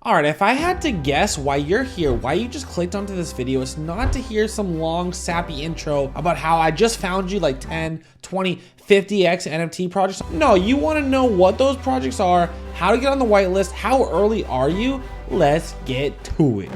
All right, if I had to guess why you're here, why you just clicked onto this video, it's not to hear some long sappy intro about how I just found you like 10, 20, 50x NFT projects. No, you want to know what those projects are, how to get on the whitelist, how early are you? Let's get to it.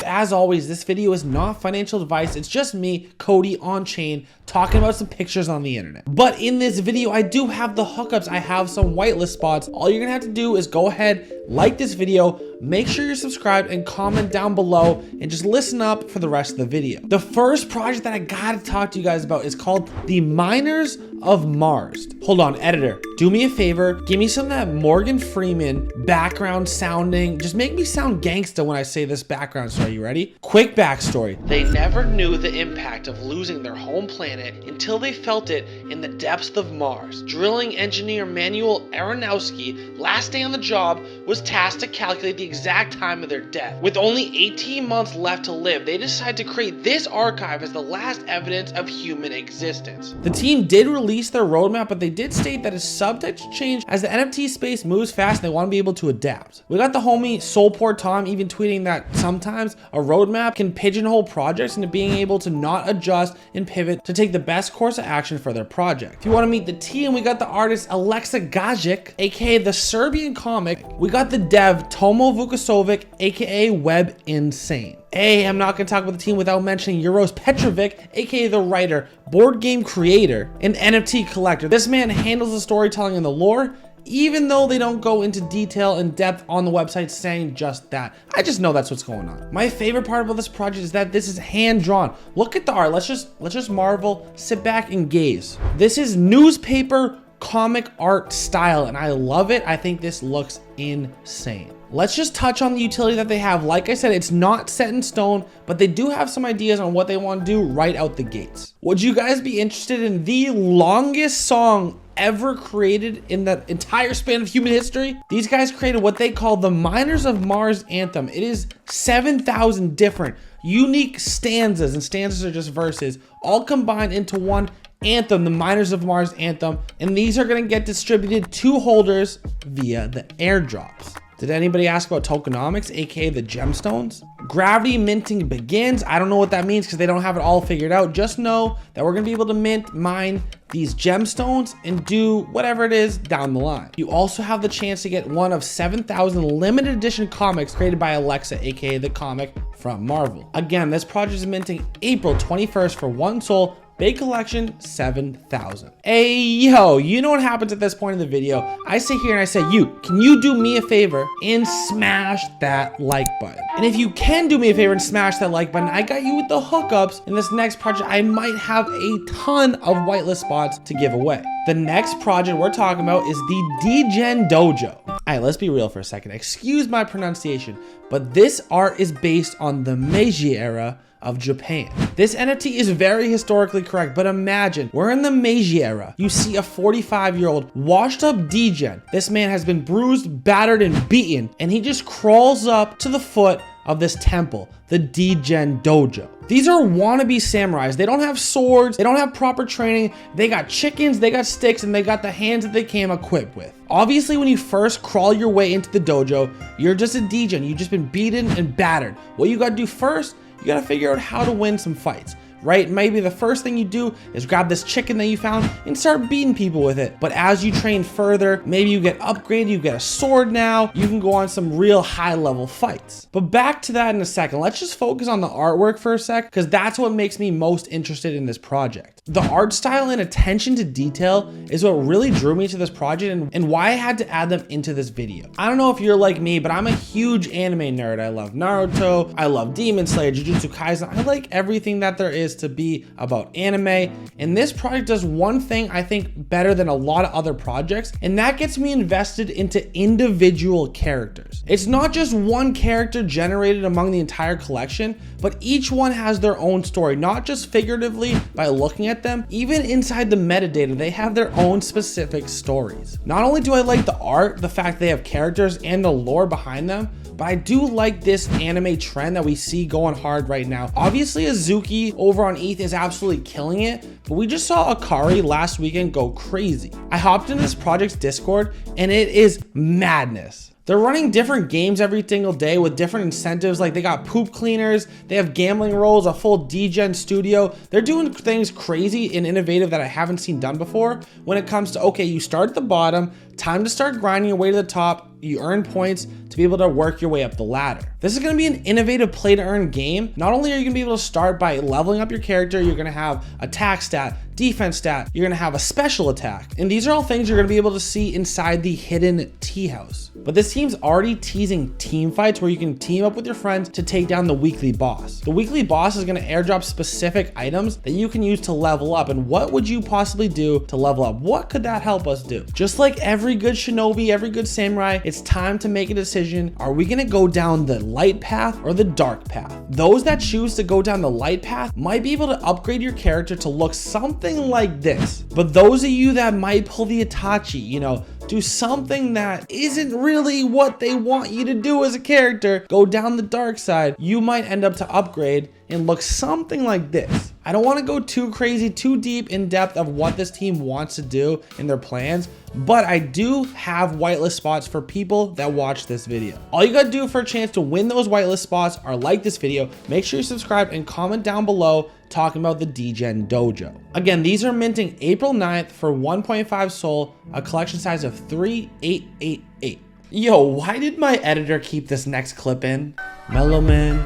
As always, this video is not financial advice. It's just me, CodyOnChain, talking about some pictures on the internet. But in this video, I do have the hookups. I have some whitelist spots. All you're gonna have to do is go ahead, like this video, make sure you're subscribed, and comment down below, and just listen up for the rest of the video. The first project that I gotta talk to you guys about is called the Miners of Mars. Hold on, editor, do me a favor, give me some of that Morgan Freeman background sounding. Just make me sound gangsta when I say this background story. You ready? Quick backstory. They never knew the impact of losing their home planet until they felt it in the depths of Mars. Drilling engineer Manuel Aronofsky, last day on the job, was tasked to calculate the exact time of their death. With only 18 months left to live, they decided to create this archive as the last evidence of human existence. The team did release their roadmap, but they did state that it's subject to change as the NFT space moves fast and they want to be able to adapt. We got the homie Soulport Tom even tweeting that sometimes a roadmap can pigeonhole projects into being able to not adjust and pivot to take the best course of action for their project. If you want to meet the team, we got the artist Alexa Gajic, aka the Serbian comic. We got the dev Tomo Vukasovic, aka Web Insane. Hey, I'm not gonna talk about the team without mentioning Euros Petrovic, aka the writer, board game creator, and NFT collector. This man handles the storytelling and the lore, even though they don't go into detail and depth on the website saying just that. I just know that's what's going on. My favorite part about this project is that this is hand-drawn. Look at the art. Let's just marvel, sit back and gaze. This is newspaper comic art style, and I love it. I think this looks insane. Let's just touch on the utility that they have. Like I said, it's not set in stone, but they do have some ideas on what they want to do right out the gates. Would you guys be interested in the longest song ever created in the entire span of human history? These guys created what they call the Miners of Mars anthem. It is 7,000 different unique stanzas, and stanzas are just verses, all combined into one anthem, the Miners of Mars anthem, and these are going to get distributed to holders via the airdrops. Did anybody ask about tokenomics, aka the gemstones? Gravity minting begins. I don't know what that means because they don't have it all figured out. Just know that we're gonna be able to mine these gemstones and do whatever it is down the line. You also have the chance to get one of 7,000 limited edition comics created by Alexa, aka the comic from Marvel. Again, this project is minting April 21st for one soul. Big collection, 7,000. Hey, yo, you know what happens at this point in the video. I sit here and I say, can you do me a favor and smash that like button? And if you can do me a favor and smash that like button, I got you with the hookups. In this next project, I might have a ton of whitelist spots to give away. The next project we're talking about is the DGen Dojo. All right, let's be real for a second. Excuse my pronunciation, but this art is based on the Meiji era of Japan. This NFT is very historically correct, but imagine we're in the Meiji era. You see a 45-year-old washed up DGen. This man has been bruised, battered, and beaten, and he just crawls up to the foot of this temple, the DGen Dojo. These are wannabe samurais. They don't have swords, they don't have proper training, they got chickens, they got sticks, and they got the hands that they came equipped with. Obviously, when you first crawl your way into the dojo, you're just a DGen. You've just been beaten and battered. What you gotta do first, you gotta figure out how to win some fights, right? Maybe the first thing you do is grab this chicken that you found and start beating people with it. But as you train further, maybe you get upgraded, you get a sword now, you can go on some real high level fights. But back to that in a second. Let's just focus on the artwork for a sec, because that's what makes me most interested in this project. The art style and attention to detail is what really drew me to this project and why I had to add them into this video. I don't know if you're like me, but I'm a huge anime nerd. I love Naruto, I love Demon Slayer, Jujutsu Kaisen. I like everything that there is to be about anime, and this project does one thing I think better than a lot of other projects, and that gets me invested into individual characters. It's not just one character generated among the entire collection, but each one has their own story, not just figuratively by looking at them. Even inside the metadata, they have their own specific stories. Not only do I like the art, the fact they have characters and the lore behind them, but I do like this anime trend that we see going hard right now. Obviously, Azuki over on ETH is absolutely killing it, but we just saw Akari last weekend go crazy. I hopped into this project's Discord and it is madness. They're running different games every single day with different incentives. Like they got poop cleaners, they have gambling rolls, a full DGen studio. They're doing things crazy and innovative that I haven't seen done before when it comes to, okay, you start at the bottom, time to start grinding your way to the top. You earn points to be able to work your way up the ladder. This is going to be an innovative play to earn game. Not only are you going to be able to start by leveling up your character, you're going to have attack stat, defense stat, you're going to have a special attack. And these are all things you're going to be able to see inside the hidden tea house. But this team's already teasing team fights where you can team up with your friends to take down the weekly boss. The weekly boss is going to airdrop specific items that you can use to level up. And what would you possibly do to level up? What could that help us do? Just like every good shinobi, every good samurai, it's time to make a decision. Are we going to go down the light path or the dark path? Those that choose to go down the light path might be able to upgrade your character to look something like this. But those of you that might pull the Itachi, you know, do something that isn't really what they want you to do as a character, go down the dark side, you might end up to upgrade and look something like this. I don't want to go too crazy, too deep in depth of what this team wants to do in their plans, but I do have whitelist spots for people that watch this video. All you gotta do for a chance to win those whitelist spots are like this video, make sure you subscribe and comment down below talking about the DGen Dojo. Again, these are minting April 9th for 1.5 SOL, a collection size of 3888. Yo, why did my editor keep this next clip in? Mellow Men,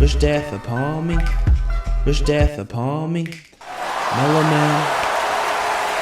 wish death upon me, wish death upon me. Mellow Men,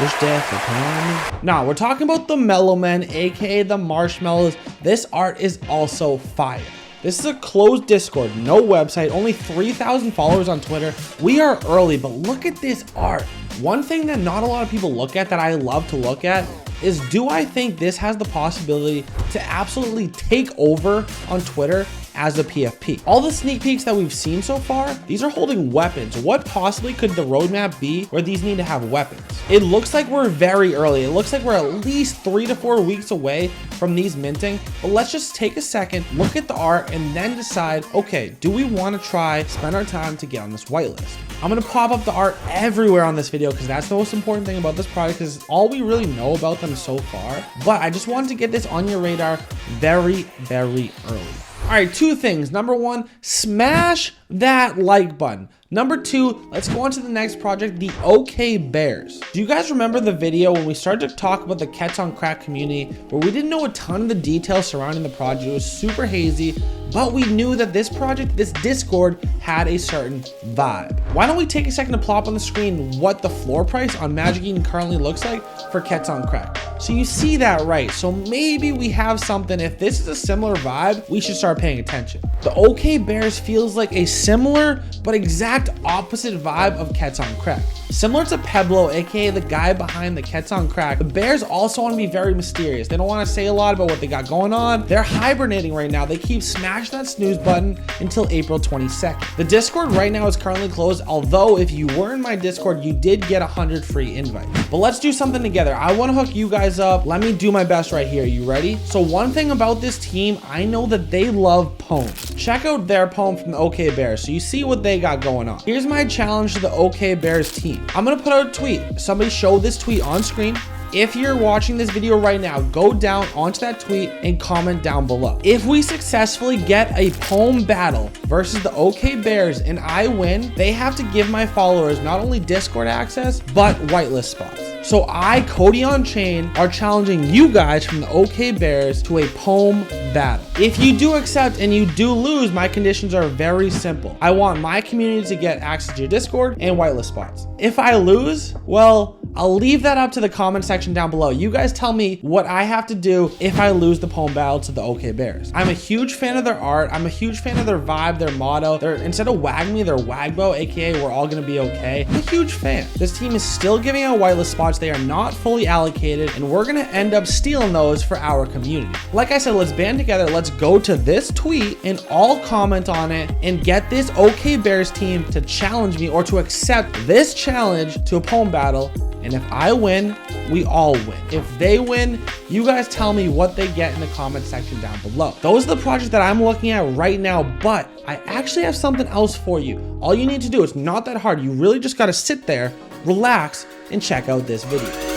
wish death upon me. Now, we're talking about the Mellow Men, aka the marshmallows. This art is also fire. This is a closed Discord, no website, only 3,000 followers on Twitter. We are early, but look at this art. One thing that not a lot of people look at that I love to look at is, do I think this has the possibility to absolutely take over on Twitter as a PFP? All the sneak peeks that we've seen so far, these are holding weapons. What possibly could the roadmap be where these need to have weapons? It looks like we're very early. It looks like we're at least 3 to 4 weeks away from these minting, but let's just take a second, look at the art, and then decide, okay, do we want to try spend our time to get on this whitelist? I'm gonna pop up the art everywhere on this video because that's the most important thing about this product, because all we really know about them so far. But I just wanted to get this on your radar very, very early. All right, two things. Number one, smash that like button. Number two, let's go on to the next project, the OK Bears. Do you guys remember the video when we started to talk about the Cats on Crack community, where we didn't know a ton of the details surrounding the project? It was super hazy, but we knew that this project, this Discord, had a certain vibe. Why don't we take a second to plop on the screen what the floor price on Magic Eden currently looks like for Cats on Crack. So you see that, right? So maybe we have something. If this is a similar vibe, we should start paying attention. The OK Bears feels like a similar but exact opposite vibe of Cats on Crack. Similar to Peblo, aka the guy behind the Cats on Crack, the Bears also want to be very mysterious. They don't want to say a lot about what they got going on. They're hibernating right now. They keep smashing that snooze button until April 22nd. The Discord right now is currently closed, although if you were in my Discord, you did get 100 free invites. But let's do something together. I want to hook you guys up. Let me do my best right here. You ready? So one thing about this team, I know that they love poems. Check out their poem from the OK Bears so you see what they got going on. Here's my challenge to the OK Bears team. I'm gonna put out a tweet. Somebody show this tweet on screen. If you're watching this video right now, go down onto that tweet and comment down below. If we successfully get a poem battle versus the OK Bears and I win, they have to give my followers not only Discord access, but whitelist spots. So I, CodyOnChain, are challenging you guys from the OK Bears to a poem battle. If you do accept and you do lose, my conditions are very simple. I want my community to get access to your Discord and whitelist spots. If I lose, well, I'll leave that up to the comment section down below. You guys tell me what I have to do if I lose the poem battle to the OK Bears. I'm a huge fan of their art. I'm a huge fan of their vibe, their motto. Instead of wag me, they're wagbo, aka we're all gonna be okay. I'm a huge fan. This team is still giving out whitelist spots. They are not fully allocated, and we're gonna end up stealing those for our community. Like I said, let's band together. Let's go to this tweet and all comment on it and get this OK Bears team to challenge me or to accept this challenge to a poem battle. And if I win, we all win. If they win, you guys tell me what they get in the comment section down below. Those are the projects that I'm looking at right now, but I actually have something else for you. All you need to do, it's not that hard. You really just gotta sit there, relax, and check out this video.